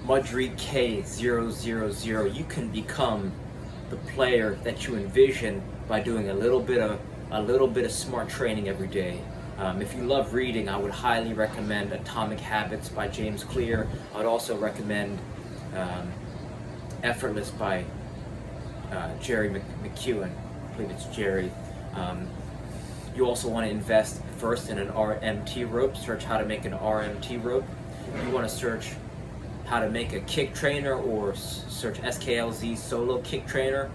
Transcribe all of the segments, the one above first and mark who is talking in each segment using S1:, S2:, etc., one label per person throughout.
S1: Madrid K000. You can become the player that you envision by doing a little bit of smart training every day. If you love reading, I would highly recommend Atomic Habits by James Clear. I would also recommend Effortless by Jerry McEwen. I believe it's Jerry. You also want to invest first in an RMT rope. Search how to make an RMT rope. You want to search how to make a kick trainer, or search SKLZ solo kick trainer.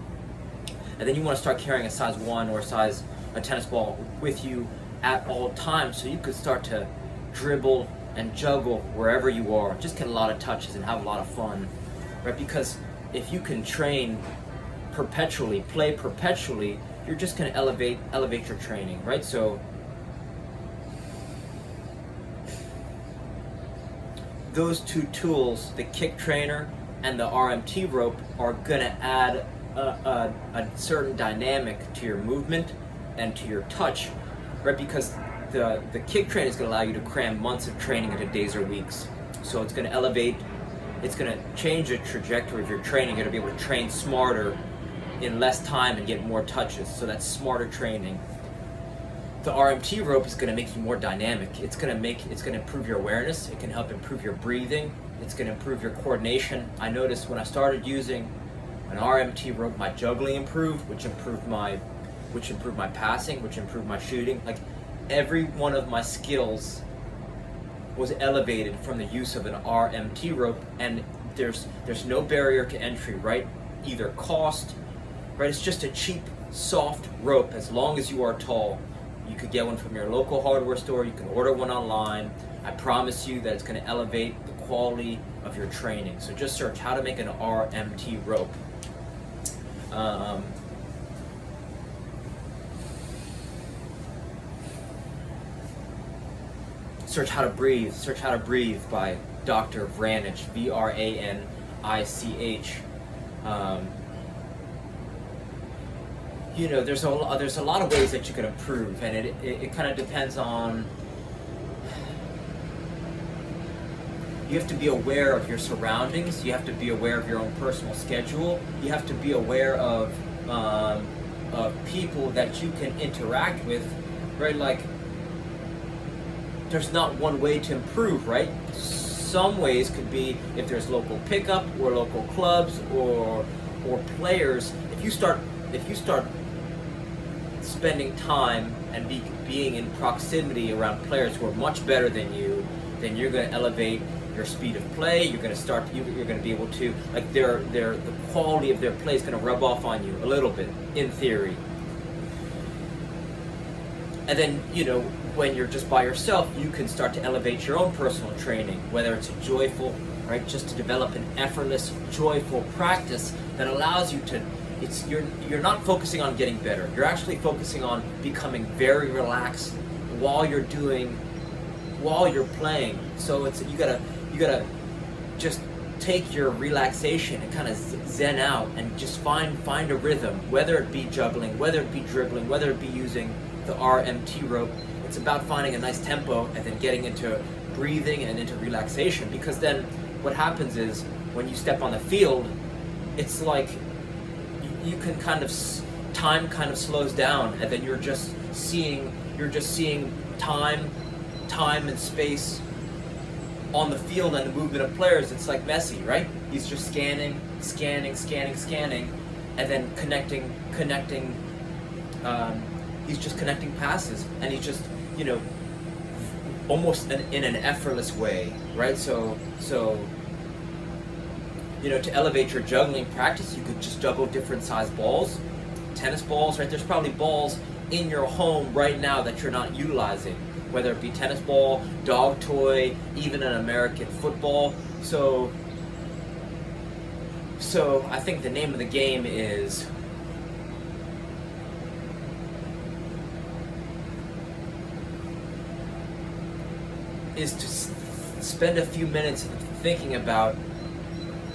S1: And then you want to start carrying a size 1 or a tennis ball with you at all times, so you could start to dribble and juggle wherever you are. Just get a lot of touches and have a lot of fun, right? Because if you can train perpetually, play perpetually, you're just going to elevate your training, right? So those two tools, the kick trainer and the RMT rope, are going to add a certain dynamic to your movement and to your touch, right? Because the kick trainer is going to allow you to cram months of training into days or weeks. So it's going to elevate, it's going to change the trajectory of your training. You're going to be able to train smarter in less time and get more touches. So that's smarter training. The RMT rope is going to make you more dynamic. It's going to improve your awareness. It can help improve your breathing. It's going to improve your coordination. I noticed when I started using an RMT rope, my juggling improved, which improved my passing, which improved my shooting. Like, every one of my skills was elevated from the use of an RMT rope, and there's no barrier to entry, right? Either cost, right? It's just a cheap, soft rope. As long as you are tall, you could get one from your local hardware store. You can order one online. I promise you that it's going to elevate the quality of your training. So just search how to make an RMT rope. Search how to breathe. Search how to breathe by Dr. Vranich, Vranich. There's a lot of ways that you can improve, and it kind of depends on. You have to be aware of your surroundings. You have to be aware of your own personal schedule. You have to be aware of people that you can interact with, right? Like, there's not one way to improve, right? Some ways could be if there's local pickup or local clubs or players. If you start spending time and being in proximity around players who are much better than you, then you're going to elevate your speed of play. You're going to be able to, like, the quality of their play is going to rub off on you a little bit, in theory. And then, when you're just by yourself, you can start to elevate your own personal training, whether it's a joyful, right, just to develop an effortless, joyful practice that allows you to, you're not focusing on getting better. You're actually focusing on becoming very relaxed while you're playing. So you gotta just take your relaxation and kind of zen out and just find a rhythm, whether it be juggling, whether it be dribbling, whether it be using the RMT rope. It's about finding a nice tempo and then getting into breathing and into relaxation, because then what happens is when you step on the field, it's like you can time kind of slows down, and then you're just seeing time and space on the field and the movement of players. It's like Messi, right? He's just scanning, and then connecting. He's just connecting passes, and he's just, almost in an effortless way, right? So to elevate your juggling practice, you could just juggle different size balls, tennis balls, right? There's probably balls in your home right now that you're not utilizing, whether it be tennis ball, dog toy, even an American football. So I think the name of the game is to spend a few minutes thinking about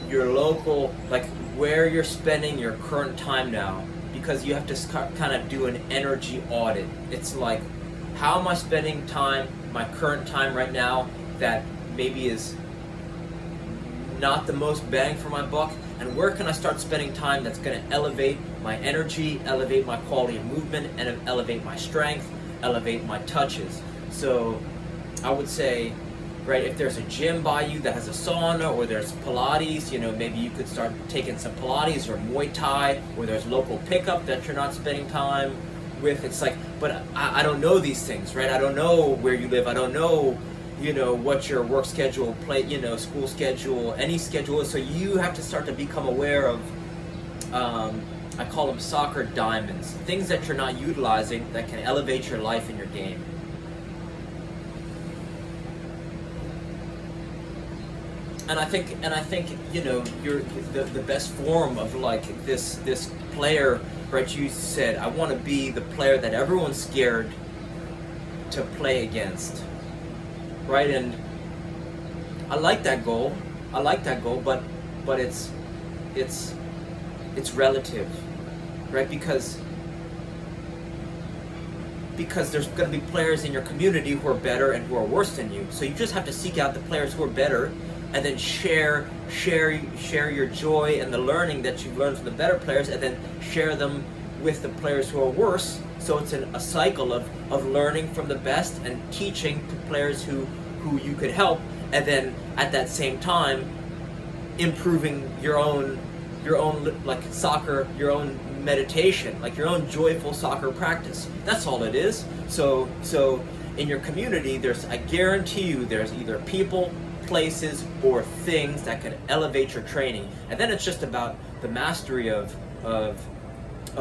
S1: your local, like, where you're spending your current time now, because you have to kind of do an energy audit. It's like, how am I spending my current time right now, that maybe is not the most bang for my buck, and where can I start spending time that's going to elevate my energy, elevate my quality of movement, and elevate my strength, elevate my touches. So I would say, right, if there's a gym by you that has a sauna, or there's Pilates, maybe you could start taking some Pilates or Muay Thai, or there's local pickup that you're not spending time with. It's like, but I don't know these things, right? I don't know where you live. I don't know, what your work schedule, school schedule, any schedule is. So you have to start to become aware of, I call them soccer diamonds, things that you're not utilizing that can elevate your life and your game. And I think you're the best form of like this player, right? You said, I want to be the player that everyone's scared to play against, right? And I like that goal. But it's relative, right? Because there's going to be players in your community who are better and who are worse than you. So you just have to seek out the players who are better, and then share your joy and the learning that you've learned from the better players, and then share them with the players who are worse. So it's a cycle of learning from the best and teaching to players who you could help, and then at that same time improving your own like soccer, your own meditation, like your own joyful soccer practice. That's all it is. So in your community, I guarantee you there's either people, places, or things that can elevate your training. And then it's just about the mastery of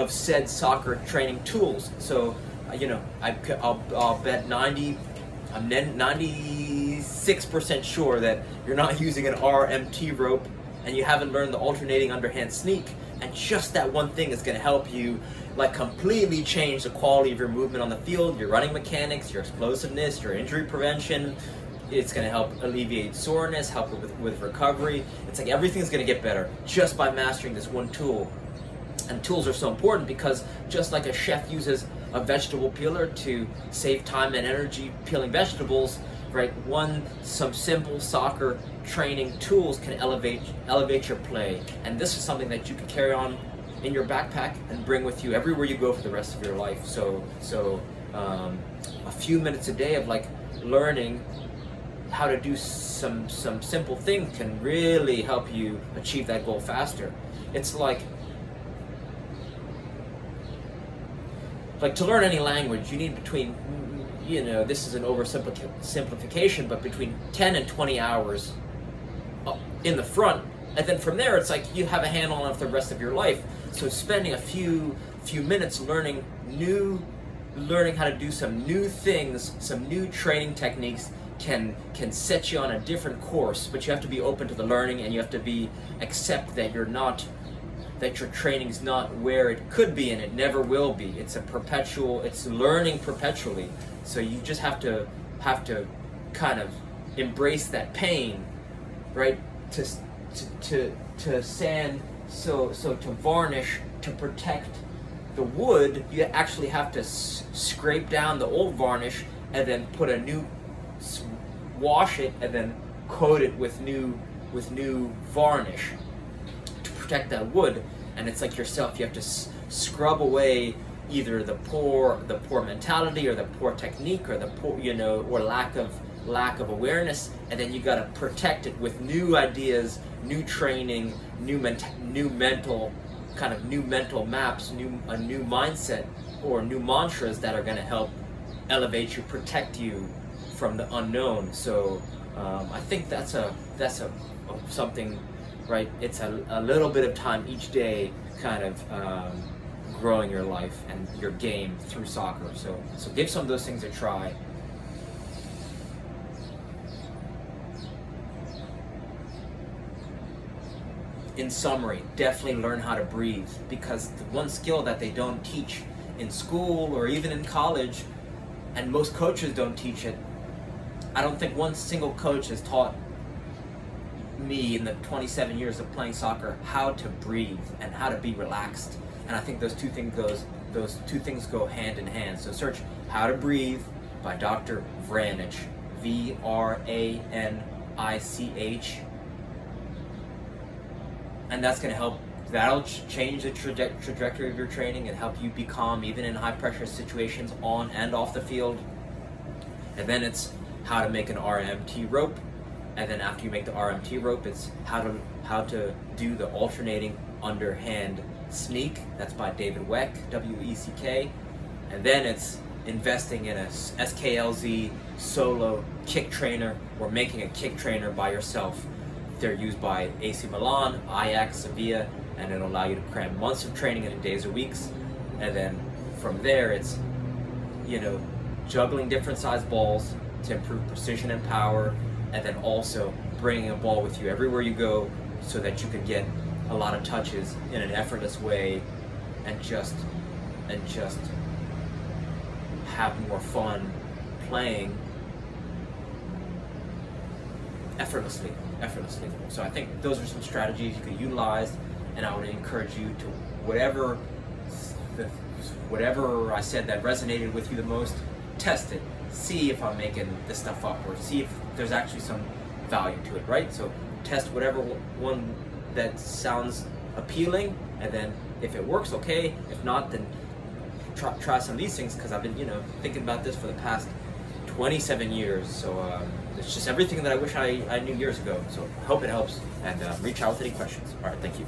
S1: said soccer training tools. So I'll bet 96% sure that you're not using an RMT rope and you haven't learned the alternating underhand sneak, and just that one thing is going to help you like completely change the quality of your movement on the field, your running mechanics, your explosiveness, your injury prevention. It's going to help alleviate soreness, help with recovery. It's like everything's going to get better just by mastering this one tool. And tools are so important because just like a chef uses a vegetable peeler to save time and energy peeling vegetables, right? Some simple soccer training tools can elevate your play. And this is something that you can carry on in your backpack and bring with you everywhere you go for the rest of your life. So a few minutes a day of like learning how to do some simple things can really help you achieve that goal faster. It's like to learn any language, you need between, this is an oversimplification, but between 10 and 20 hours in the front. And then from there, it's like you have a handle on it for the rest of your life. So spending a few minutes learning how to do some new things, some new training techniques can set you on a different course. But you have to be open to the learning, and you have to accept that your training's not where it could be, and it never will be. It's learning perpetually. So you just have to kind of embrace that pain, right? To sand, so to varnish, to protect the wood, you actually have to scrape down the old varnish and then put a new, wash it and then coat it with new varnish to protect that wood. And it's like yourself, you have to scrub away either the poor mentality or the poor technique or the poor, or lack of awareness, and then you got to protect it with new ideas, new training, new mental maps, a new mindset or new mantras that are going to help elevate you, protect you from the unknown. So I think that's something, right? It's a little bit of time each day, kind of growing your life and your game through soccer. So give some of those things a try. In summary, definitely learn how to breathe, because the one skill that they don't teach in school or even in college, and most coaches don't teach it. I don't think one single coach has taught me in the 27 years of playing soccer how to breathe and how to be relaxed. And I think those two things go hand in hand. So search How to Breathe by Dr. Vranich, Vranich. and that's going to help. That'll change the trajectory of your training and help you be calm even in high pressure situations on and off the field. And then it's how to make an RMT rope, and then after you make the RMT rope, it's how to do the alternating underhand sneak. That's by David Weck, W-E-C-K. And then it's investing in a SKLZ solo kick trainer, or making a kick trainer by yourself. They're used by AC Milan, Ajax, Sevilla, and it'll allow you to cram months of training into days or weeks. And then from there, it's, juggling different size balls to improve precision and power, and then also bringing a ball with you everywhere you go so that you can get a lot of touches in an effortless way and just have more fun playing effortlessly. So I think those are some strategies you could utilize, and I would encourage you to whatever I said that resonated with you the most, test it. See if I'm making this stuff up, or see if there's actually some value to it, right? So test whatever one that sounds appealing, and then if it works, okay. If not, then try some of these things, because I've been thinking about this for the past 27 years. So it's just everything that I wish I knew years ago. So I hope it helps, and reach out with any questions. All right, thank you.